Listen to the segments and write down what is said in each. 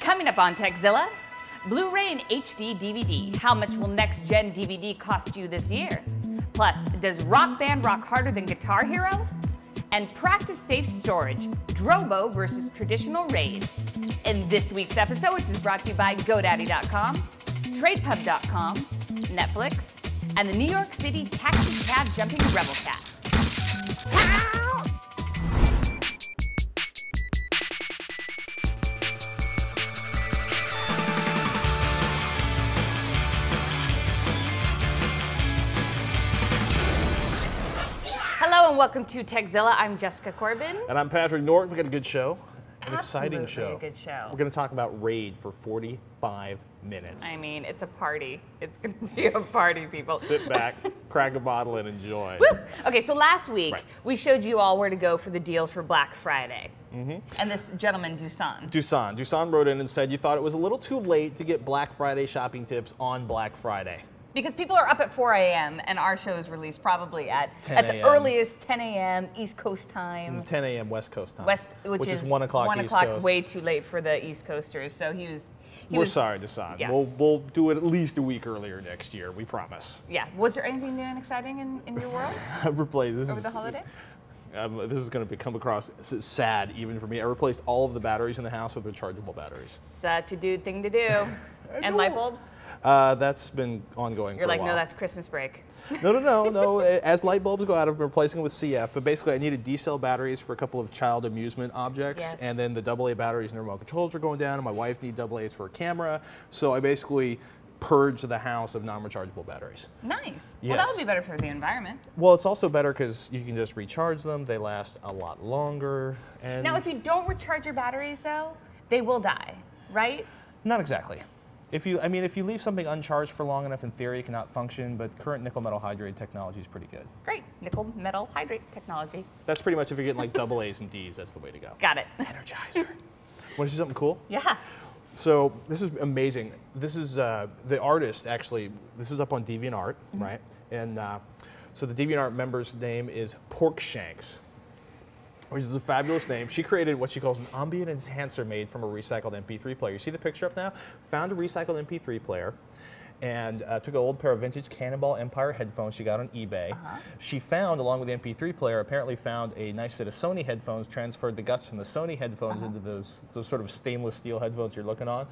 Coming up on Tekzilla, Blu-ray and HD DVD. How much will next-gen DVD cost you this year? Plus, does Rock Band rock harder than Guitar Hero? And practice safe storage, Drobo versus traditional RAID. In this week's episode, which is brought to you by GoDaddy.com, TradePub.com, Netflix, and the New York City taxi cab jumping rebel cat. Hello and welcome to Tekzilla. I'm Jessica Corbin. And I'm Patrick Norton. We got a good show. An exciting show. A good show. We're going to talk about RAID for 45 minutes. I mean, it's a party. It's going to be a party, people. Sit back, crack a bottle, and enjoy. Woo! Okay, so last week, we showed you all where to go for the deals for Black Friday. And this gentleman, Dusan wrote in and said you thought it was a little too late to get Black Friday shopping tips on Black Friday. Because people are up at 4 a.m. and our show is released probably at the earliest 10 a.m. East Coast time. 10 a.m. West Coast time. Which is 1 o'clock 1 East o'clock, Coast. way too late for the East Coasters. So We're sorry, Dusan. Yeah. We'll do it at least a week earlier next year. We promise. Yeah. Was there anything new and exciting in your world I've replaced over the holiday? This is going to come across sad even for me. I replaced all of the batteries in the house with rechargeable batteries. Such a dude thing to do. And light bulbs? That's been ongoing for a while. You're like, no, that's Christmas break. No. As light bulbs go out, I've been replacing them with CF. But basically, I needed D-cell batteries for a couple of child amusement objects. Yes. And then the AA batteries and the remote controls are going down. And my wife needs AA's for a camera. So I basically purged the house of non-rechargeable batteries. Nice. Yes. Well, that would be better for the environment. Well, it's also better because you can just recharge them. They last a lot longer. And Now, if you don't recharge your batteries, though, they will die, right? Not exactly. If you leave something uncharged for long enough, in theory, it cannot function, but current nickel metal hydrate technology is pretty good. Great, nickel metal hydrate technology. That's pretty much if you're getting like AA's and D's, that's the way to go. Got it. Energizer. Want to see something cool? Yeah. So this is amazing. This is the artist, actually, this is up on DeviantArt, right? And so the DeviantArt member's name is Porkshanks, which is a fabulous name. She created what she calls an ambient enhancer made from a recycled MP3 player. You see the picture up now? Found a recycled MP3 player and took an old pair of vintage Cannonball Empire headphones she got on eBay. She found, along with the MP3 player, apparently found a nice set of Sony headphones, transferred the guts from the Sony headphones into those sort of stainless steel headphones you're looking on,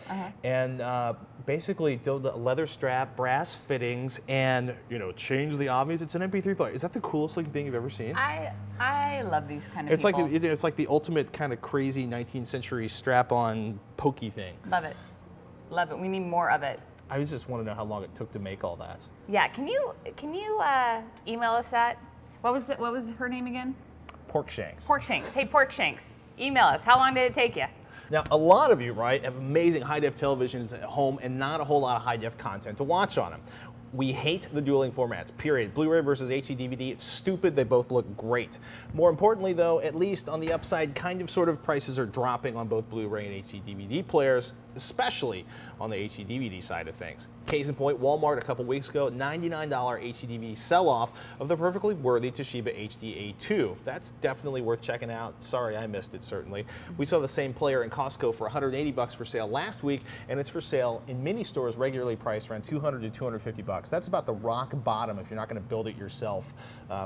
and basically did a leather strap, brass fittings, and changed the obvious. It's an MP3 player. Is that the coolest looking thing you've ever seen? I love these kind of it's people. It's like the ultimate kind of crazy 19th century strap-on pokey thing. Love it. Love it. We need more of it. I just want to know how long it took to make all that. Yeah, can you email us that? What was her name again? Porkshanks. Porkshanks. Hey, Porkshanks, email us. How long did it take you? Now, a lot of you, right, have amazing high-def televisions at home and not a whole lot of high-def content to watch on them. We hate the dueling formats, period. Blu-ray versus HD DVD, it's stupid, they both look great. More importantly though, at least on the upside, kind of sort of prices are dropping on both Blu-ray and HD DVD players, especially on the HD DVD side of things. Case in point, Walmart a couple weeks ago, $99 HD DVD sell-off of the perfectly worthy Toshiba HD-A2. That's definitely worth checking out. Sorry, I missed it, certainly. We saw the same player in Costco for $180 for sale last week, and it's for sale in mini stores regularly priced around $200 to $250. That's about the rock bottom if you're not going to build it yourself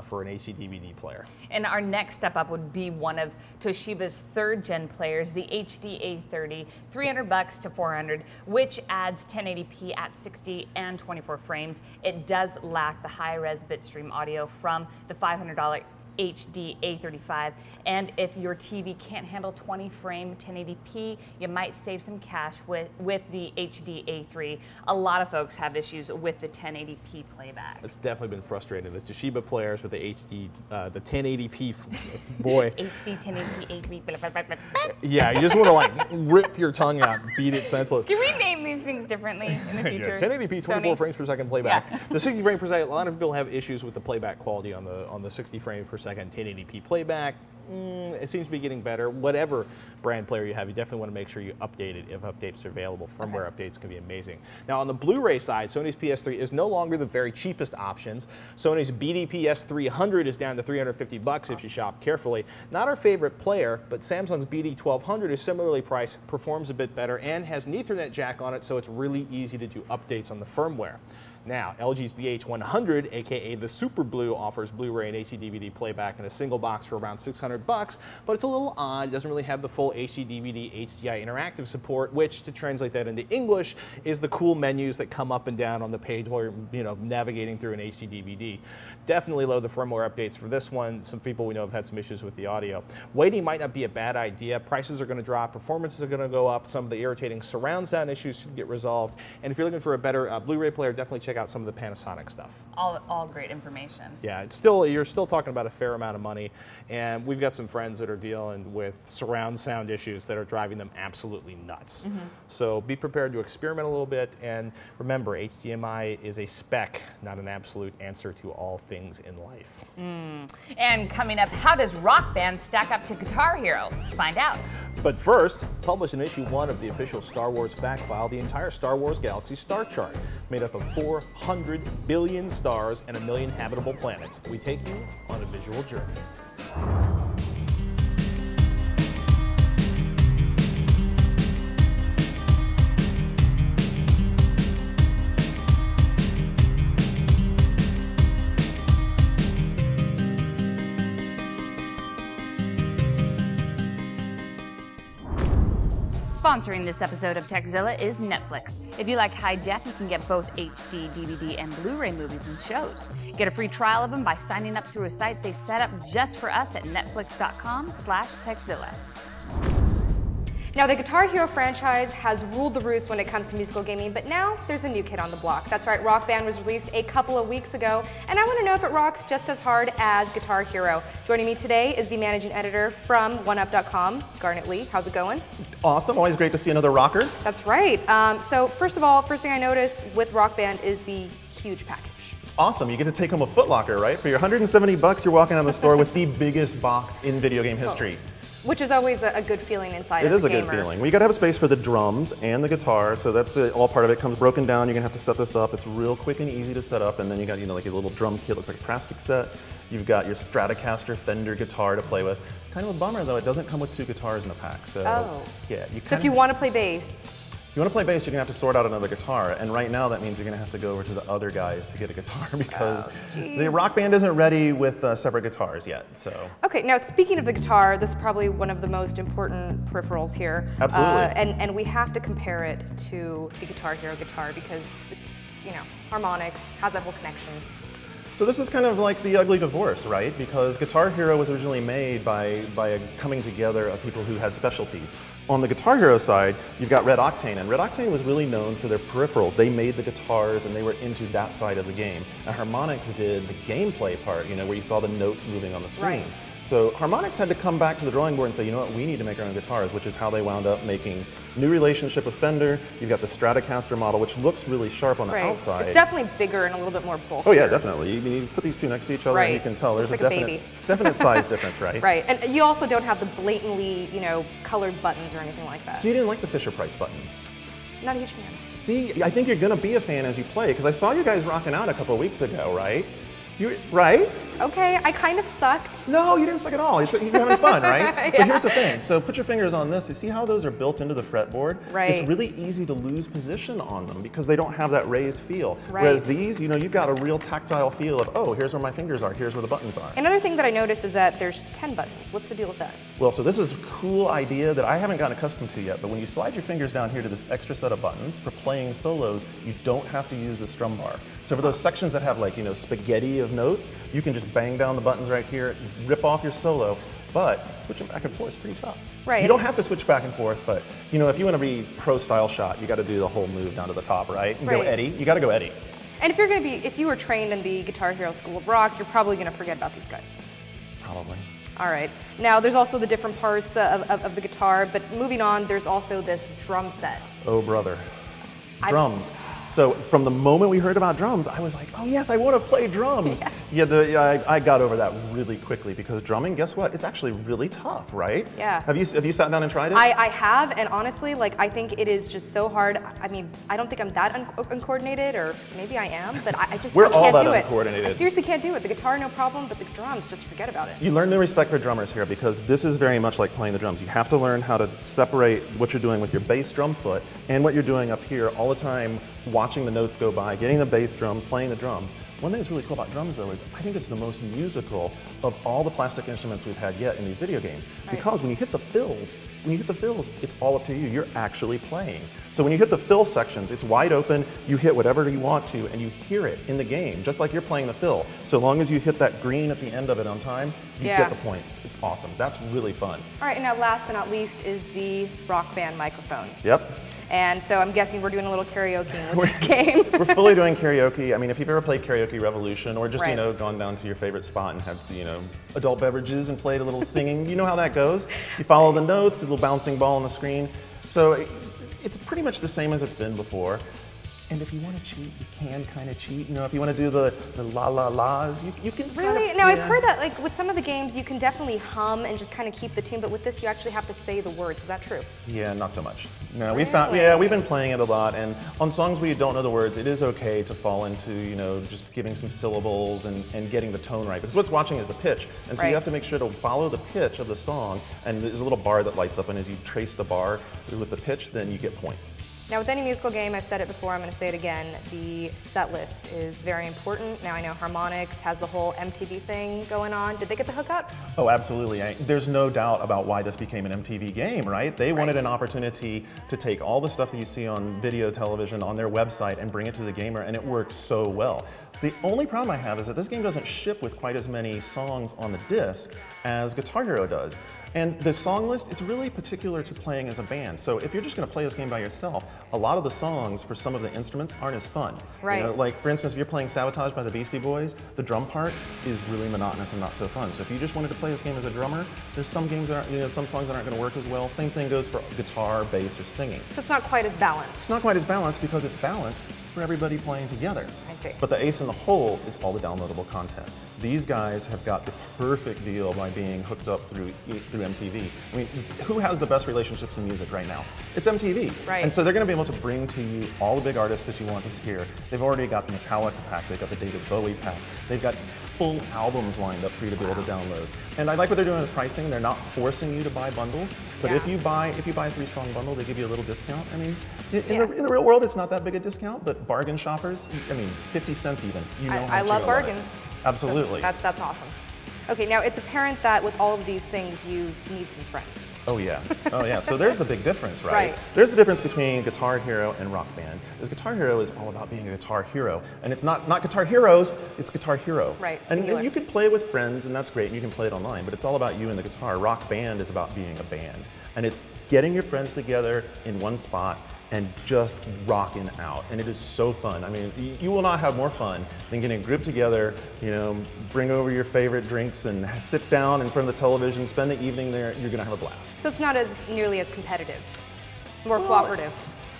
for an HD DVD player. And our next step up would be one of Toshiba's third-gen players, the HD-A30, $300 to $400, which adds 1080p at 60 and 24 frames. It does lack the high-res bitstream audio from the $500 HD-A35, and if your TV can't handle 20-frame 1080p, you might save some cash with the HD-A3. A lot of folks have issues with the 1080p playback. It's definitely been frustrating. The Toshiba players with the HD, the 1080p, boy. HD 1080p A3. Yeah, you just want to like rip your tongue out and beat it senseless. Can we name these things differently in the future? 1080p, 24 Sony? frames per second playback. Yeah. The 60 frames per second, a lot of people have issues with the playback quality on the 60 frames per second second 1080p playback. It seems to be getting better. Whatever brand player you have, you definitely want to make sure you update it if updates are available. Firmware updates can be amazing. Now on the Blu-ray side, Sony's PS3 is no longer the very cheapest options. Sony's BD-PS 300 is down to $350 if you shop carefully. Not our favorite player, but Samsung's BD-1200 is similarly priced, performs a bit better, and has an Ethernet jack on it, so it's really easy to do updates on the firmware. Now, LG's BH100, aka the Super Blue, offers Blu-ray and HD DVD playback in a single box for around $600, but it's a little odd. It doesn't really have the full HD DVD HDI interactive support, which, to translate that into English, is the cool menus that come up and down on the page while you're navigating through an HD DVD. Definitely load the firmware updates for this one. Some people we know have had some issues with the audio. Waiting might not be a bad idea. Prices are going to drop, performances are going to go up, some of the irritating surround sound issues should get resolved, and if you're looking for a better Blu-ray player, definitely check out some of the Panasonic stuff. All great information. Yeah, you're still talking about a fair amount of money, and we've got some friends that are dealing with surround sound issues that are driving them absolutely nuts. So be prepared to experiment a little bit, and remember, HDMI is a spec, not an absolute answer to all things in life. And coming up, how does Rock Band stack up to Guitar Hero? Find out. But first, publish in issue 1 of the official Star Wars fact file, the entire Star Wars Galaxy star chart, made up of 400 billion stars and 1 million habitable planets. We take you on a visual journey. Sponsoring this episode of Tekzilla is Netflix. If you like high def, you can get both HD, DVD, and Blu-ray movies and shows. Get a free trial of them by signing up through a site they set up just for us at netflix.com/Tekzilla. Now, the Guitar Hero franchise has ruled the roost when it comes to musical gaming, but now there's a new kid on the block. That's right, Rock Band was released a couple of weeks ago, and I want to know if it rocks just as hard as Guitar Hero. Joining me today is the managing editor from oneup.com, Garnet Lee. How's it going? Awesome, always great to see another rocker. That's right. So first of all, first thing I noticed with Rock Band is the huge package. Awesome, you get to take home a Foot Locker, right? For your $170, you're walking out of the store with the biggest box in video game history. Which is always a good feeling inside It as is a a gamer. good feeling. Well, you got to have a space for the drums and the guitar, so that's all part of it. Comes broken down. You're gonna have to set this up. It's real quick and easy to set up, and then you got like a little drum kit, looks like a plastic set. You've got your Stratocaster Fender guitar to play with. Kind of a bummer though, it doesn't come with 2 guitars in the pack. So yeah, So if you want to play bass, you want to play bass, you're going to have to sort out another guitar, and right now that means you're going to have to go over to the other guys to get a guitar because the Rock Band isn't ready with separate guitars yet. So. Okay, now speaking of the guitar, this is probably one of the most important peripherals here. Absolutely. And we have to compare it to the Guitar Hero guitar because it's, harmonics, has that whole connection. So this is kind of like the ugly divorce, right? Because Guitar Hero was originally made by a coming together of people who had specialties. On the Guitar Hero side, you've got Red Octane, and Red Octane was really known for their peripherals. They made the guitars, and they were into that side of the game. And Harmonix did the gameplay part, where you saw the notes moving on the screen. Right. So Harmonix had to come back to the drawing board and say, you know what, we need to make our own guitars, which is how they wound up making new relationship with Fender. You've got the Stratocaster model, which looks really sharp on the outside. It's definitely bigger and a little bit more bulky. Oh yeah, definitely. You put these two next to each other and you can tell there's like a definite size difference, right? Right, and you also don't have the blatantly, colored buttons or anything like that. So you didn't like the Fisher-Price buttons? Not a huge fan. See, I think you're gonna be a fan as you play, because I saw you guys rocking out a couple of weeks ago, right? Right? Okay, I kind of sucked. No, you didn't suck at all. You're having fun, right? Yeah. But here's the thing. So put your fingers on this. You see how those are built into the fretboard? Right. It's really easy to lose position on them because they don't have that raised feel. Right. Whereas these, you've got a real tactile feel of, oh, here's where my fingers are, here's where the buttons are. Another thing that I noticed is that there's 10 buttons. What's the deal with that? Well, so this is a cool idea that I haven't gotten accustomed to yet, but when you slide your fingers down here to this extra set of buttons, for playing solos, you don't have to use the strum bar. So for those sections that have spaghetti of notes, you can just bang down the buttons right here, rip off your solo, but switching back and forth is pretty tough. Right. You don't have to switch back and forth, but if you want to be pro style shot, you got to do the whole move down to the top, right? And go Eddie. You got to go Eddie. And if you were trained in the Guitar Hero School of Rock, you're probably going to forget about these guys. Probably. All right. Now, there's also the different parts of the guitar, but moving on, there's also this drum set. Oh, brother. Drums. So from the moment we heard about drums, I was like, oh yes, I want to play drums. Yeah, I got over that really quickly because drumming, guess what? It's actually really tough, right? Yeah. Have you sat down and tried it? I have, and honestly, like, I think it is just so hard. I mean, I don't think I'm that uncoordinated, or maybe I am, but I just We're I all can't that do it. uncoordinated. I seriously can't do it. The guitar, no problem, but the drums, just forget about it. You learn new respect for drummers here because this is very much like playing the drums. You have to learn how to separate what you're doing with your bass drum foot and what you're doing up here all the time, watching the notes go by, getting the bass drum, playing the drums. One thing that's really cool about drums, though, is I think it's the most musical of all the plastic instruments we've had yet in these video games. Right. Because when you hit the fills, it's all up to you. You're actually playing. So when you hit the fill sections, it's wide open. You hit whatever you want to, and you hear it in the game, just like you're playing the fill. So long as you hit that green at the end of it on time, you get the points. It's awesome. That's really fun. All right, and now last but not least is the Rock Band microphone. Yep. And so I'm guessing we're doing a little karaoke with this game. We're fully doing karaoke. I mean, if you've ever played Karaoke Revolution or just, Right. you know, gone down to your favorite spot and had, you know, adult beverages and played a little singing, you know how that goes. You follow the notes, a little bouncing ball on the screen. So it's pretty much the same as it's been before. And if you want to cheat, you can kind of cheat. You know, if you want to do the la-la-las, you can Really? kind of, Now, I've heard that, like, with some of the games, you can definitely hum and just kind of keep the tune, but with this, you actually have to say the words. Is that true? Yeah, not so much. No, we found, yeah, we've been playing it a lot, and on songs where you don't know the words, it is okay to fall into, you know, just giving some syllables and getting the tone right. Because what's watching is the pitch, and so you have to make sure to follow the pitch of the song, and there's a little bar that lights up, and as you trace the bar with the pitch, then you get points. Now, with any musical game, I've said it before, I'm going to say it again, the set list is very important. Now, I know Harmonix has the whole MTV thing going on. Did they get the hookup? Oh, absolutely. There's no doubt about why this became an MTV game, right? They wanted an opportunity to take all the stuff that you see on video television on their website and bring it to the gamer, and it works so well. The only problem I have is that this game doesn't ship with quite as many songs on the disc as Guitar Hero does. And the song list, it's really particular to playing as a band. So if you're just going to play this game by yourself, a lot of the songs for some of the instruments aren't as fun. Right. You know, like, for instance, if you're playing Sabotage by the Beastie Boys, the drum part is really monotonous and not so fun. So if you just wanted to play this game as a drummer, there's some games that aren't, you know, some songs that aren't going to work as well. Same thing goes for guitar, bass, or singing. So it's not quite as balanced. It's not quite as balanced because it's balanced for everybody playing together. I see. But the ace in the hole is all the downloadable content. These guys have got the perfect deal by being hooked up through MTV. I mean, who has the best relationships in music right now? It's MTV. Right. And so they're going to be able to bring to you all the big artists that you want to hear. They've already got the Metallica pack, they've got the David Bowie pack, they've got full albums lined up for you to be able to download. And I like what they're doing with pricing. They're not forcing you to buy bundles, but if you buy a 3-song bundle, they give you a little discount. I mean, in the real world, it's not that big a discount, but bargain shoppers, I mean, 50 cents even. You know I love bargains. Absolutely. So that's awesome. Okay, now it's apparent that with all of these things, you need some friends. Oh yeah, oh yeah. So there's the big difference, right? Right. There's the difference between Guitar Hero and Rock Band. Because Guitar Hero is all about being a guitar hero, and it's not Guitar Heroes, it's Guitar Hero. Right, and singular. you can play with friends, and that's great, and you can play it online, but it's all about you and the guitar. Rock Band is about being a band, and it's getting your friends together in one spot and just rocking out, and it is so fun. I mean, you will not have more fun than getting a group together, you know, bring over your favorite drinks and sit down in front of the television, spend the evening there, you're gonna have a blast. So it's not as nearly as competitive, more cooperative.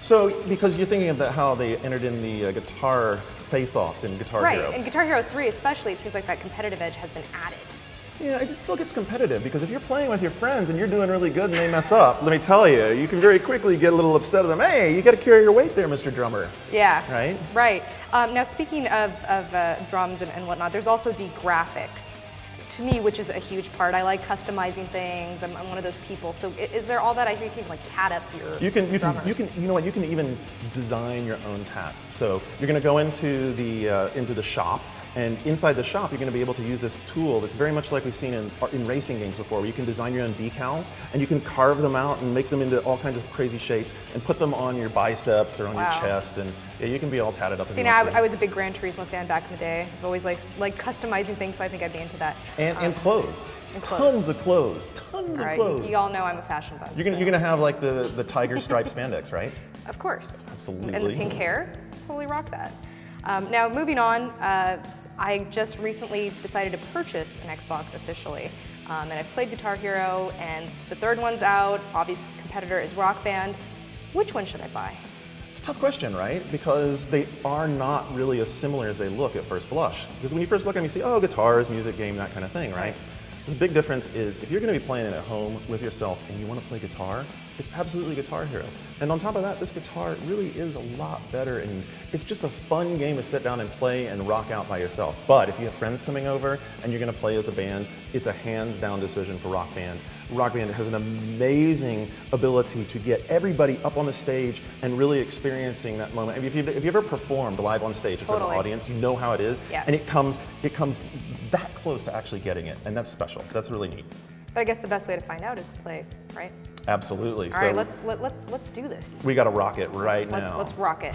So, because you're thinking about how they entered in the guitar face-offs in Guitar Hero. Right, in Guitar Hero 3 especially, it seems like that competitive edge has been added. Yeah, it still gets competitive because if you're playing with your friends and you're doing really good and they mess up, let me tell you, you can very quickly get a little upset at them. Hey, you got to carry your weight there, Mr. Drummer. Yeah. Right? Right. Now, speaking of drums and whatnot, there's also the graphics, to me, which is a huge part. I like customizing things. I'm one of those people. So is there all that? I think you can like tat up your drummers. You know what? You can even design your own tats. So you're going to go into the shop. And inside the shop, you're going to be able to use this tool that's very much like we've seen in racing games before, where you can design your own decals, and you can carve them out and make them into all kinds of crazy shapes, and put them on your biceps or on your chest, and yeah, you can be all tatted up. See, now I was a big Gran Turismo fan back in the day. I've always liked customizing things, so I think I'd be into that. And clothes. Tons of clothes. Tons of clothes. You all know I'm a fashion buff. You're gonna have like the tiger stripe spandex, right? Of course. Absolutely. And the pink hair, totally rock that. Now moving on, I just recently decided to purchase an Xbox officially. And I've played Guitar Hero, and the third one's out. Obvious competitor is Rock Band. Which one should I buy? It's a tough question, right? Because they are not really as similar as they look at first blush. Because when you first look at them, you see, oh, guitars, music, game, that kind of thing, right? The big difference is if you're going to be playing it at home with yourself and you want to play guitar, it's absolutely Guitar Hero. And on top of that, this guitar really is a lot better, and it's just a fun game to sit down and play and rock out by yourself. But if you have friends coming over and you're going to play as a band, it's a hands-down decision for Rock Band. Rock Band has an amazing ability to get everybody up on the stage and really experiencing that moment. If you ever performed live on stage in front of an audience, you know how it is, Yes. and it comes that close to actually getting it, and that's special. That's really neat. But I guess the best way to find out is to play, right? Absolutely. All right, let's do this. We got to rock it right now. Let's rock it.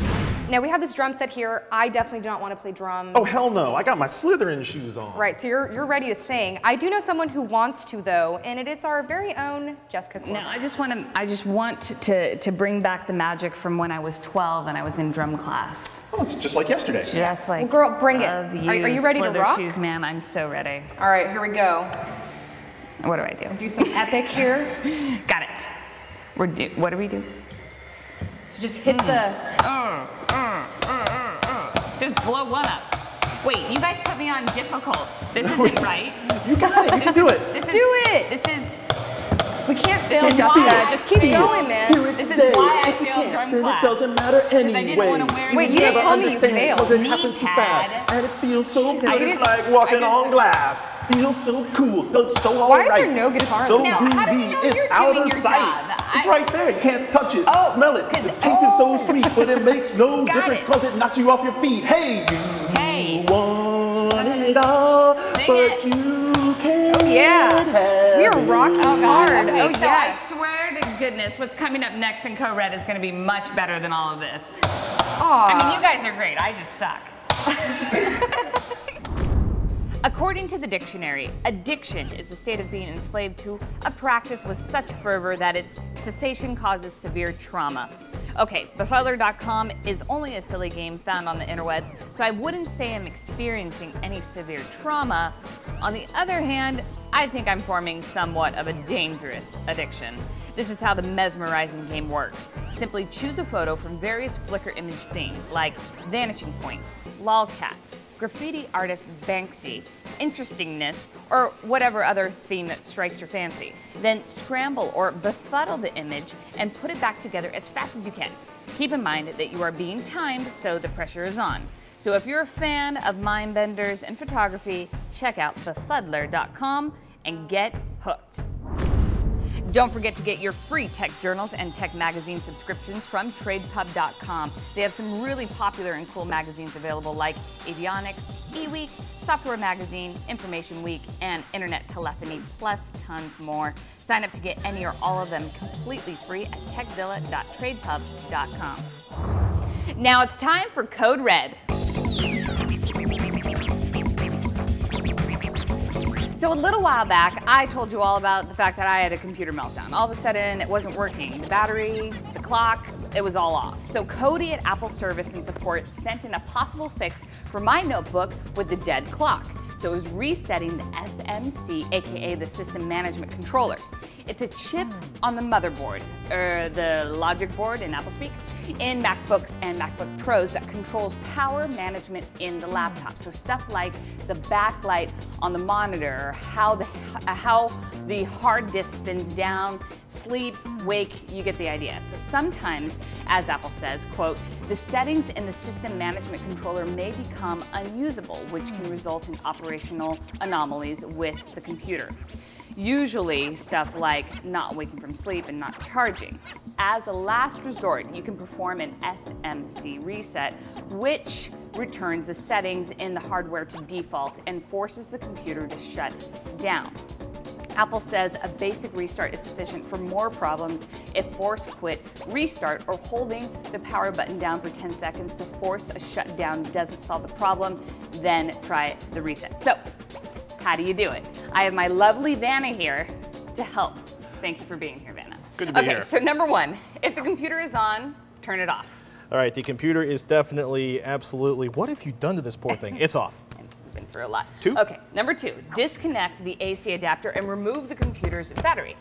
Now we have this drum set here. I definitely do not want to play drums. Oh hell no! I got my Slytherin shoes on. Right, so you're ready to sing. I do know someone who wants to though, and it's our very own Jessica Corbett. Now, I just want to bring back the magic from when I was 12 and I was in drum class. Oh, it's just like yesterday. Just like, Well, girl, bring it. love Are you ready to Slither rock? shoes, man. I'm so ready. All right, here we go. What do I do? Do some epic here. Got it. What do we do? So just hit the. Just blow one up. Wait, you guys put me on difficult. This isn't right. You got it. You can do it. This is, Do it. This is. We can't fail, is Jessica. why- Just keep going, man. This is why I failed drum class. It doesn't matter anyway. I didn't want to wear Wait, you didn't tell me you failed. Because it happens too Knee fast. pad. And it feels so Jesus, good. you It's didn't- like walking I just- on glass. Feels so cool. Feels so Why is alright. there no guitar So in this? Now, how do you groovy. know It's you're out doing of your sight. job? It's right there. You can't touch it. Oh, Smell it. 'cause- The taste is so oh. sweet, but it makes no Got difference it. because it knocks you off your feet. Hey, Hey. you want it all, Sing but it. you can't Yeah. have We are rocking it. hard. Okay, Oh, so yes. I swear to goodness, what's coming up next in Co-Red is going to be much better than all of this. Aw. I mean, you guys are great. I just suck. According to the dictionary, addiction is a state of being enslaved to a practice with such fervor that its cessation causes severe trauma. Okay, befuddler.com is only a silly game found on the interwebs, so I wouldn't say I'm experiencing any severe trauma. On the other hand, I think I'm forming somewhat of a dangerous addiction. This is how the mesmerizing game works. Simply choose a photo from various Flickr image themes like vanishing points, lolcats, graffiti artist Banksy, interestingness, or whatever other theme that strikes your fancy. Then scramble or befuddle the image and put it back together as fast as you can. Keep in mind that you are being timed, so the pressure is on. So if you're a fan of mind benders and photography, check out befuddler.com and get hooked. Don't forget to get your free tech journals and tech magazine subscriptions from tradepub.com. They have some really popular and cool magazines available like Avionics, eWeek, Software Magazine, Information Week, and Internet Telephony, plus tons more. Sign up to get any or all of them completely free at tekzilla.tradepub.com. Now it's time for Code Red. So a little while back, I told you all about the fact that I had a computer meltdown. All of a sudden, it wasn't working. The battery, the clock, it was all off. So Cody at Apple Service and Support sent in a possible fix for my notebook with the dead clock. So it was resetting the SMC, aka the System Management Controller. It's a chip on the motherboard, or the logic board in Apple speak, in MacBooks and MacBook Pros that controls power management in the laptop. So stuff like the backlight on the monitor, how the hard disk spins down, sleep, wake, you get the idea. So sometimes, as Apple says, quote, the settings in the System Management Controller may become unusable, which can result in operational anomalies with the computer. Usually stuff like not waking from sleep and not charging. As a last resort, you can perform an SMC reset, which returns the settings in the hardware to default and forces the computer to shut down. Apple says a basic restart is sufficient for more problems. If force quit, restart, or holding the power button down for 10 seconds to force a shutdown doesn't solve the problem, then try the reset. So, how do you do it? I have my lovely Vanna here to help. Thank you for being here, Vanna. Good to be here. Okay, so number one, if the computer is on, turn it off. All right, the computer is definitely, absolutely, what have you done to this poor thing? It's off. It's been through a lot. Two? Okay, number two, disconnect the AC adapter and remove the computer's battery.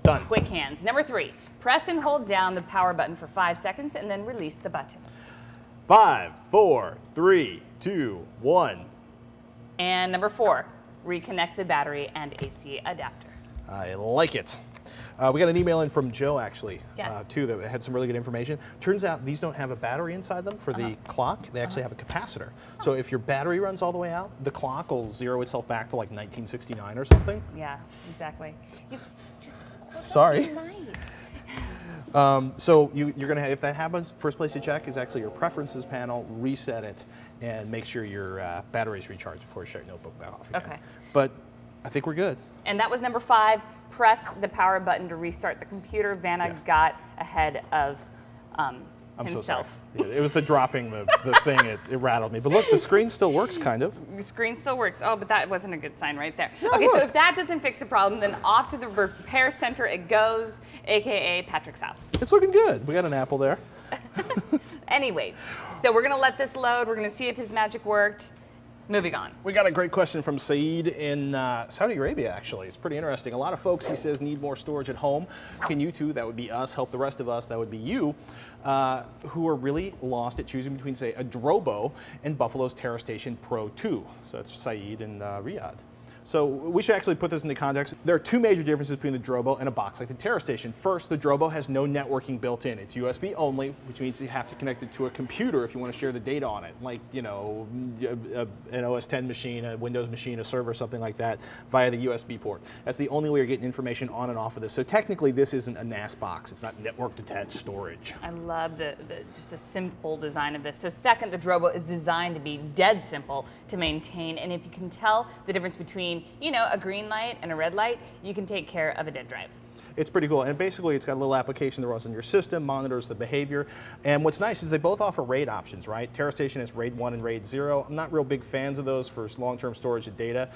Done. Quick hands. Number 3, press and hold down the power button for 5 seconds and then release the button. 5, 4, 3, 2, 1. And number 4, reconnect the battery and AC adapter. I like it. We got an email in from Joe, actually, Yeah. too, that had some really good information. Turns out these don't have a battery inside them for the clock. They actually have a capacitor. So if your battery runs all the way out, the clock will zero itself back to like 1969 or something. Yeah, exactly. You just Sorry. Nice. So you're going to have, if that happens, first place to check is actually your preferences panel, reset it, and make sure your battery's recharged before you shut your notebook off again. Okay. But I think we're good. And that was number 5, press the power button to restart the computer. Vanna got ahead of I'm himself. so sorry. It was the dropping the thing, it rattled me. But look, the screen still works, kind of. The screen still works. Oh, but that wasn't a good sign right there. No, okay, look. so if that doesn't fix the problem, then off to the repair center it goes, AKA Patrick's house. It's looking good. We got an apple there. Anyway, so we're gonna let this load. We're gonna see if his magic worked. Moving on. We got a great question from Saeed in Saudi Arabia, actually. It's pretty interesting. A lot of folks, he says, need more storage at home. Can you too, that would be us, help the rest of us, that would be you, who are really lost at choosing between, say, a Drobo and Buffalo's Terastation Pro 2. So that's Saeed in Riyadh. So we should actually put this into context. There are 2 major differences between the Drobo and a box like the Terastation. First, the Drobo has no networking built in. It's USB only, which means you have to connect it to a computer if you want to share the data on it, like, you know, an OS X machine, a Windows machine, a server, something like that, via the USB port. That's the only way you're getting information on and off of this. So technically, this isn't a NAS box. It's not network attached storage. I love just the simple design of this. So second, the Drobo is designed to be dead simple to maintain, and if you can tell the difference between, you know, a green light and a red light, you can take care of a dead drive. It's pretty cool, and basically it's got a little application that runs on your system, monitors the behavior, and what's nice is they both offer RAID options, right? Terastation has RAID 1 and RAID 0. I'm not real big fans of those for long-term storage of data,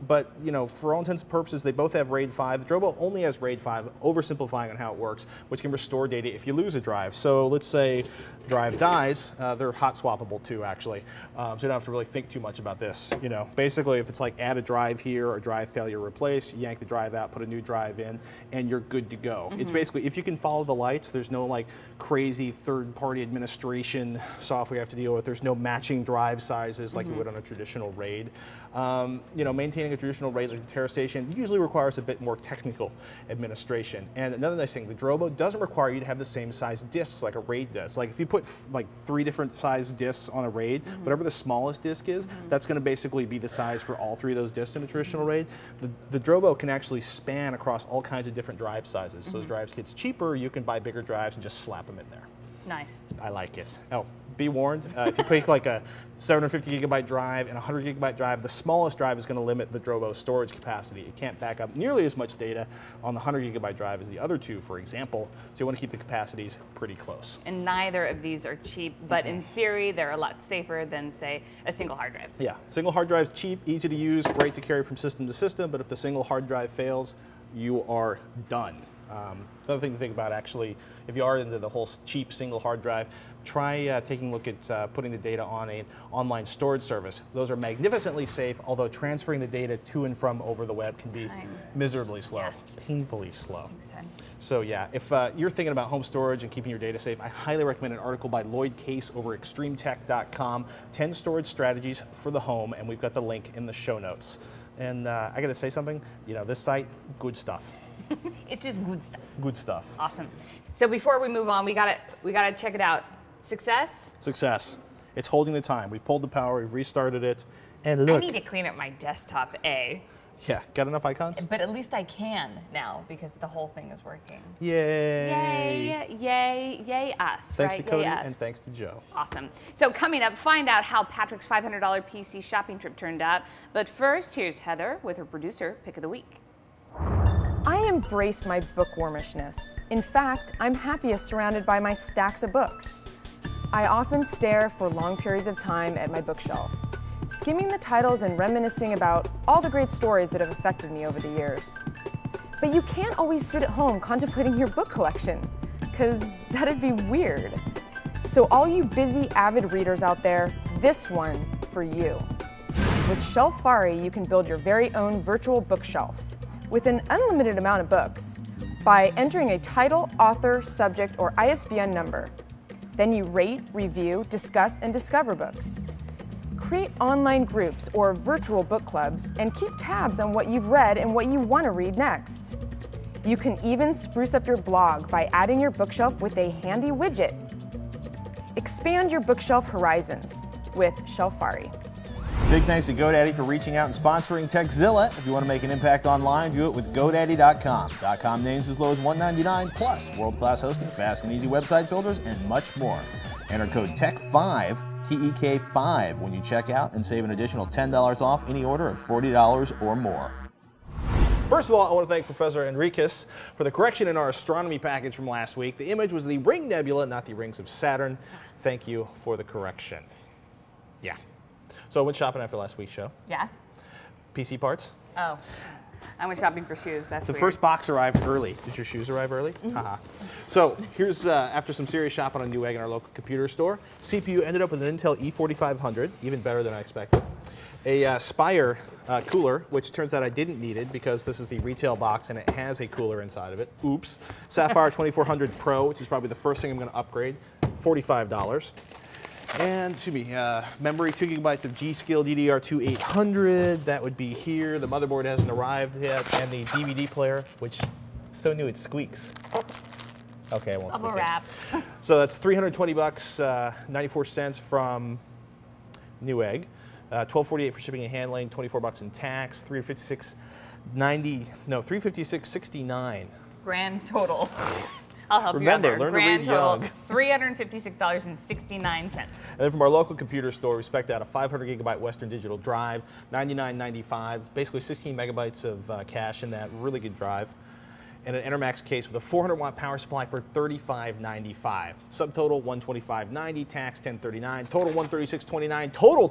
but, you know, for all intents and purposes, they both have RAID 5. The Drobo only has RAID 5, oversimplifying on how it works, which can restore data if you lose a drive. So let's say drive dies, they're hot swappable too, actually, so you don't have to really think too much about this. You know, basically if it's like add a drive here or drive failure replace, you yank the drive out, put a new drive in, and you're good to go. It's basically, if you can follow the lights, there's no like crazy third-party administration software you have to deal with. There's no matching drive sizes like you would on a traditional RAID. You know, maintaining a traditional RAID like the Terastation usually requires a bit more technical administration. And another nice thing, the Drobo doesn't require you to have the same size disks like a RAID does. Like if you put like 3 different size disks on a RAID, whatever the smallest disk is, that's going to basically be the size for all 3 of those disks in a traditional RAID. The Drobo can actually span across all kinds of different drive sizes. So as drives gets cheaper, you can buy bigger drives and just slap them in there. Nice. I like it. Oh, be warned, if you pick like a 750 gigabyte drive and a 100 gigabyte drive, the smallest drive is going to limit the Drobo storage capacity. It can't back up nearly as much data on the 100 gigabyte drive as the other 2, for example, so you want to keep the capacities pretty close. And neither of these are cheap, but in theory, they're a lot safer than, say, a single hard drive. Yeah, single hard drive's cheap, easy to use, great to carry from system to system, but if the single hard drive fails, you are done. Another thing to think about, actually, if you are into the whole cheap single hard drive, try taking a look at putting the data on an online storage service. Those are magnificently safe, although transferring the data to and from over the web can be miserably slow, painfully slow. So yeah, if you're thinking about home storage and keeping your data safe, I highly recommend an article by Lloyd Case over at extremetech.com, 10 storage strategies for the home, and we've got the link in the show notes. And I gotta say something, you know, this site, good stuff. It's just good stuff. Good stuff. Awesome. So before we move on, we gotta check it out. Success? Success. It's holding the time. We've pulled the power, we've restarted it, and look. I need to clean up my desktop, Yeah, got enough icons? But at least I can now because the whole thing is working. Yay. Yay, yay, yay us, Thanks right? to Cody Yay us. and thanks to Joe. Awesome. So coming up, find out how Patrick's $500 PC shopping trip turned out. But first, here's Heather with her producer pick of the week. I embrace my bookwormishness. In fact, I'm happiest surrounded by my stacks of books. I often stare for long periods of time at my bookshelf, skimming the titles and reminiscing about all the great stories that have affected me over the years. But you can't always sit at home contemplating your book collection, because that'd be weird. So all you busy, avid readers out there, this one's for you. With Shelfari, you can build your very own virtual bookshelf. With an unlimited amount of books, by entering a title, author, subject, or ISBN number. Then you rate, review, discuss, and discover books. Create online groups or virtual book clubs and keep tabs on what you've read and what you want to read next. You can even spruce up your blog by adding your bookshelf with a handy widget. Expand your bookshelf horizons with Shelfari. Big thanks to GoDaddy for reaching out and sponsoring Tekzilla. If you want to make an impact online, do it with GoDaddy.com. .com names as low as $1.99, plus world-class hosting, fast and easy website builders, and much more. Enter code TEK5, T-E-K-5, when you check out and save an additional $10 off any order of $40 or more. First of all, I want to thank Professor Enriquez for the correction in our astronomy package from last week. The image was the Ring Nebula, not the rings of Saturn. Thank you for the correction. Yeah. So I went shopping after last week's show. Yeah? PC parts. Oh. I went shopping for shoes. That's The weird. first box arrived early. Did your shoes arrive early? Haha. So here's, after some serious shopping on Newegg in our local computer store, CPU ended up with an Intel E4500, even better than I expected. A Spire cooler, which turns out I didn't need it because this is the retail box and it has a cooler inside of it. Oops. Sapphire 2400 Pro, which is probably the first thing I'm going to upgrade, $45. And, excuse me, memory, 2 gigabytes of G.Skill DDR2 800. That would be here. The motherboard hasn't arrived yet. And the DVD player, which so new it squeaks. Okay, I won't Bubble squeak wrap. So that's $320, 94 cents from Newegg. $12.48 for shipping and handling, $24 in tax, $356.69. Grand total. I'll help Remember, you out there. learn to read Grand total, young. $356.69. And then from our local computer store, we spec'd out a 500 gigabyte Western Digital drive, $99.95, basically 16 megabytes of cache in that really good drive. And an Intermax case with a 400 watt power supply for $35.95. Subtotal $125.90, tax $10.39, total $136.29, total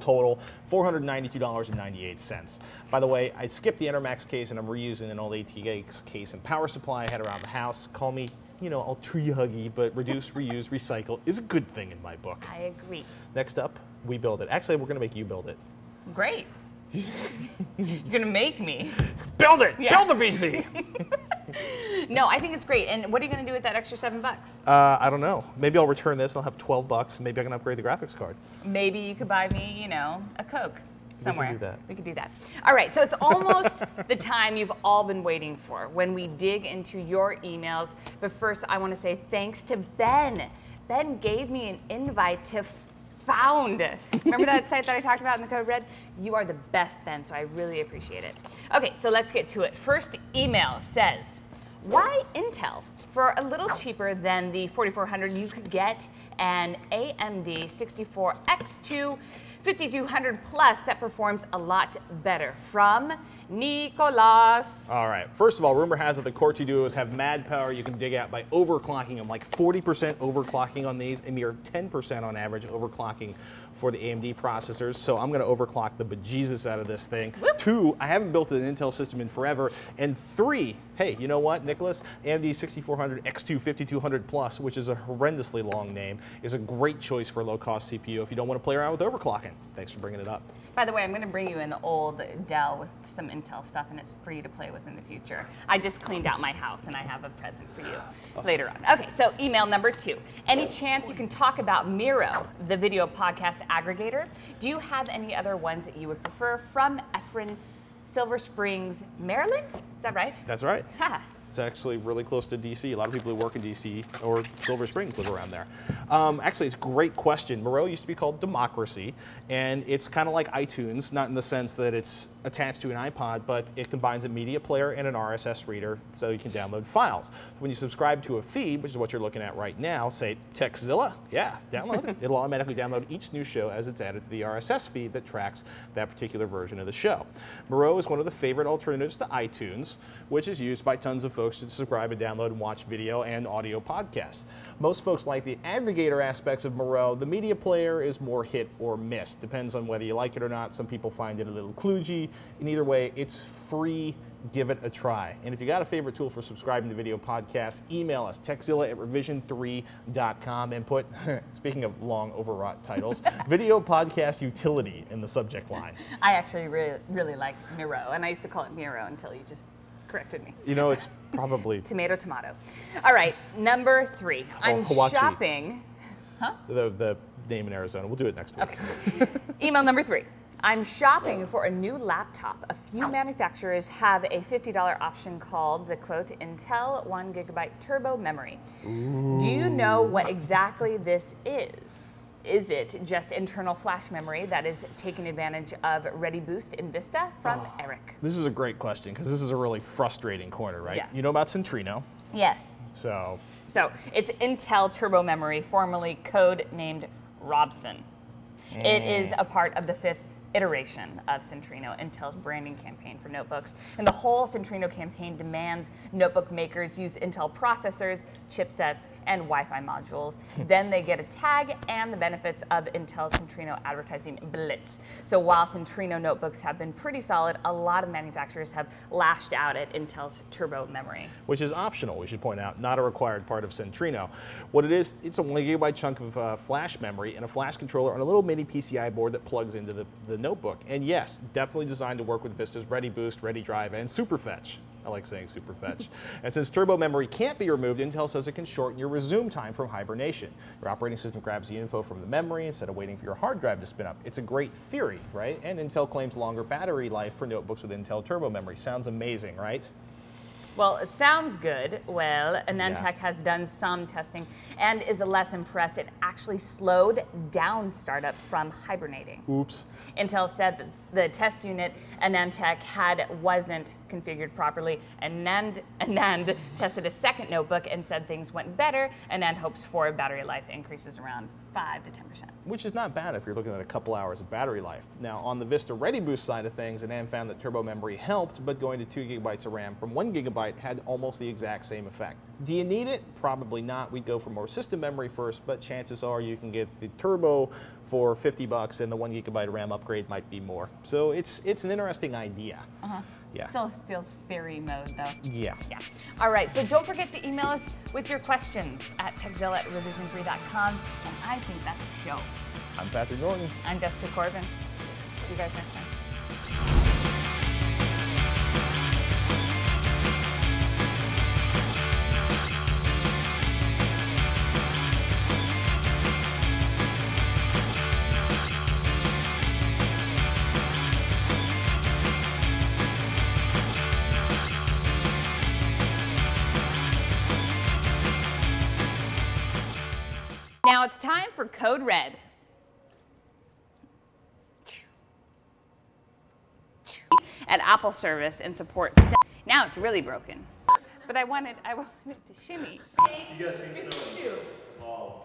$492.98. By the way, I skipped the Intermax case and I'm reusing an old ATX case and power supply I had around the house. Call me, you know, all tree huggy, but reduce, reuse, recycle is a good thing in my book. I agree. Next up, we build it. Actually, we're gonna make you build it. Great. You're gonna make me. Build it! Yeah. Build the PC! No, I think it's great. And what are you gonna do with that extra $7? I don't know. Maybe I'll return this and I'll have $12. Maybe I can upgrade the graphics card. Maybe you could buy me, you know, a Coke somewhere. do that. We could do that. All right, so it's almost the time you've all been waiting for when we dig into your emails. But first, I want to say thanks to Ben. Ben gave me an invite to Found. Remember that site that I talked about in the Code Red? You are the best, Ben, so I really appreciate it. Okay, so let's get to it. First email says, why Intel? For a little cheaper than the 4400, you could get an AMD 64X2 5200 plus that performs a lot better. From Nicolas. All right. First of all, rumor has it the Core 2 Duos have mad power you can dig out by overclocking them, like 40% overclocking on these, a mere 10% on average overclocking for the AMD processors. So I'm going to overclock the bejesus out of this thing. Whoop. 2, I haven't built an Intel system in forever. And 3, hey, you know what, Nicholas? AMD 6400 X2 5200 Plus, which is a horrendously long name, is a great choice for a low-cost CPU if you don't want to play around with overclocking. Thanks for bringing it up. By the way, I'm going to bring you an old Dell with some Intel stuff, and it's for you to play with in the future. I just cleaned out my house, and I have a present for you later on. Okay, so email number 2. Any chance you can talk about Miro, the video podcast aggregator? Do you have any other ones that you would prefer? From Efren, Silver Springs, Maryland? Is that right? That's right. Ha. It's actually really close to DC. A lot of people who work in DC or Silver Springs live around there. Actually, it's a great question. Miro used to be called Democracy, and it's kind of like iTunes, not in the sense that it's attached to an iPod, but it combines a media player and an RSS reader so you can download files. When you subscribe to a feed, which is what you're looking at right now, say Tekzilla, yeah, download it. It'll automatically download each new show as it's added to the RSS feed that tracks that particular version of the show. Miro is one of the favorite alternatives to iTunes, which is used by tons of folks to subscribe and download and watch video and audio podcasts. Most folks like the aggregator aspects of Miro. The media player is more hit or miss. Depends on whether you like it or not. Some people find it a little kludgy. In either way, it's free. Give it a try. And if you got a favorite tool for subscribing to video podcasts, email us, tekzilla@revision3.com, and put, speaking of long overwrought titles, video podcast utility in the subject line. I actually really like Miro, and I used to call it Miro until you just corrected me. You know, it's probably Tomato, tomato. All right, number 3. I'm Hawachi. shopping. Huh? the name in Arizona. We'll do it next week. Okay. Email number 3. I'm shopping for a new laptop. A few manufacturers have a $50 option called the quote Intel 1GB turbo memory. Ooh. Do you know what exactly this is? Is it just internal flash memory that is taking advantage of Ready Boost in Vista? From Eric. This is a great question because this is a really frustrating corner, right? Yeah. You know about Centrino. Yes. So It's Intel turbo memory, formerly code named Robson. It is a part of the 5th iteration of Centrino, Intel's branding campaign for notebooks. And the whole Centrino campaign demands notebook makers use Intel processors, chipsets, and Wi-Fi modules. Then they get a tag and the benefits of Intel's Centrino advertising blitz. So while Centrino notebooks have been pretty solid, a lot of manufacturers have lashed out at Intel's turbo memory. Which is optional, we should point out, not a required part of Centrino. What it is, it's a 1GB chunk of flash memory and a flash controller on a little mini PCI board that plugs into the notebook. And yes, definitely designed to work with Vista's Ready Boost, Ready Drive, and Superfetch. I like saying Superfetch. And since turbo memory can't be removed, Intel says it can shorten your resume time from hibernation. Your operating system grabs the info from the memory instead of waiting for your hard drive to spin up. It's a great theory, right? And Intel claims longer battery life for notebooks with Intel turbo memory. Sounds amazing, right? Well, it sounds good. Well, Anantech has done some testing and is less impressed. It actually slowed down startup from hibernating. Oops. Intel said that the test unit Anantech had wasn't configured properly. Anand tested a second notebook and said things went better. Anand hopes for battery life increases around 5 to 10%. Which is not bad if you're looking at a couple hours of battery life. Now, on the Vista Ready Boost side of things, Anand found that turbo memory helped, but going to 2 GB of RAM from 1 GB had almost the exact same effect. Do you need it? Probably not. We'd go for more system memory first, but chances are you can get the turbo for $50 and the 1 GB RAM upgrade might be more. So it's an interesting idea. Yeah. Still feels theory mode though. Yeah. All right, so don't forget to email us with your questions at tekzilla@revision3.com, and I think that's a show. I'm Patrick Norton. I'm Jessica Corbin. See you guys next time. Now it's time for Code Red. At Apple service and support. Now it's really broken. But I wanted to shimmy. You guys think so?